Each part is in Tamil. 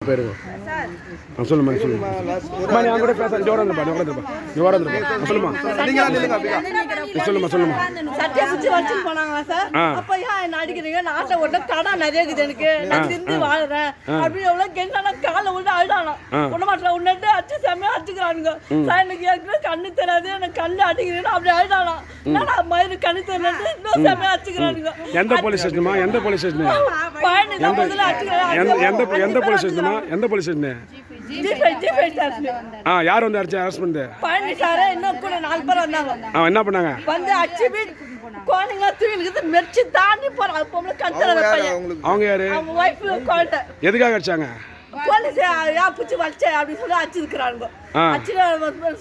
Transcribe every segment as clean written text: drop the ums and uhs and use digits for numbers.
பேருங்க சொல்லுமா சொல்லுமா நீ அங்க கூட பேச ஜோரா சொல்லுமா சொல்லுமா சொல்லுமா சட்டியை பிடிச்சி வச்சுட்டு போனாங்களா சார்? அப்ப ஏன் என்ன அடிக்கிறீங்க? நாட்டை விட்டு கடன் நிறைய இருக்குது எனக்கு, நான் திந்து வாழ்றேன் அப்படின்னு எவ்வளவு கெஞ்சானா காலை விட்டு அழுதானா உன்ன மாட்டில உன்னிட்டு அடிச்சு செம்மையா அடிச்சுக்கிறானுங்க சார். எனக்கு ஏற்கனவே கண்ணு தெரியாது, எனக்கு கண்ணு அடிக்கிறேன்னு அப்படி அழுதானா. நான் மயிறு கண்ணு தெரியாது இன்னும் செம்மையா அடிச்சுக்கிறானுங்க. எந்த போலீஸ் ஸ்டேஷனுமா? எந்த போலீஸ் ஸ்டேஷன்? பழனி தான் முதல்ல அடிச்சுக்கிறாங்க. எந்த போலீஸ் ஸ்டேஷனுமா? எந்த போலீஸ் ஸ்டேஷன்? யார் வந்து அடிச்சு அரெஸ்ட் பண்ணது? பழனி சார் இன்னும் கூட 4 பேர் வந்தாங்க. என்ன பண்ணாங்க? வந்து அடிச்சு குழந்தைங்களா தூக்கிட்டு மெரிச்சு தாண்டி போறாங்க. பொம்பளை கத்துற பையன். அவங்க யாரு? அவங்க வைஃப் குழந்தை. எதுக்காக அடிச்சாங்க? போலீஸ் யா பிடிச்சி வச்ச அப்படின்னு சொல்லி அடிச்சிருக்கிறாங்க. அடிச்சு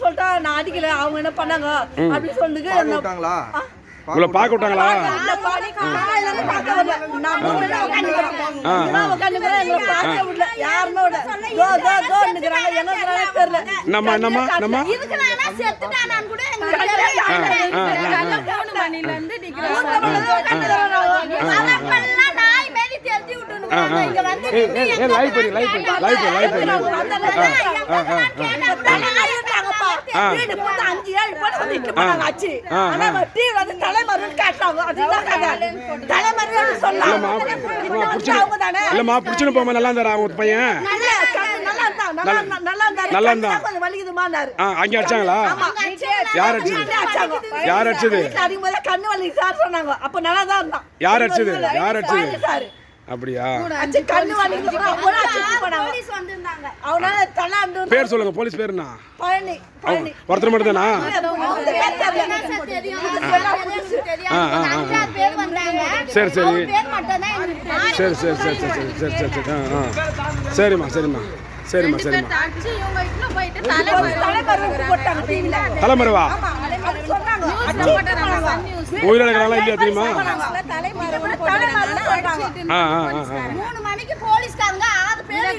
சொல்லிட்டா நான் அடிக்கல, அவங்க என்ன பண்ணாங்க அப்படின்னு சொல்லிட்டு உங்களை பார்க்க விட்டாங்களா? இல்லம்மா புடிச்சுன்னு போமா நல்லா இருந்தாரா அவங்க பையன்? நல்லா இருந்தா அங்க அடிச்சாங்களா? யார் அடிச்சது? யார் அடிச்சது? கண்ணு வலி சார் சொன்னாங்க. அப்ப நல்லா தான் இருந்தான். யார் அடிச்சது? யார் அடிச்சது? அப்படியா? பேர் சொல்லுங்க. போலீஸ் பேர் என்ன? ஒருத்தர் மட்டும் தானா? சரி சரி சரி சரி சரி சரி சரி சரி சரி சரிம்மா சரிம்மா சரிம்மா சரிம்மா. தலைமறைவா? உயிரிழக்கிறாங்களா இல்லையா தெரியுமா? 3 மணிக்கு போலீஸ்காரங்க 6 பேர்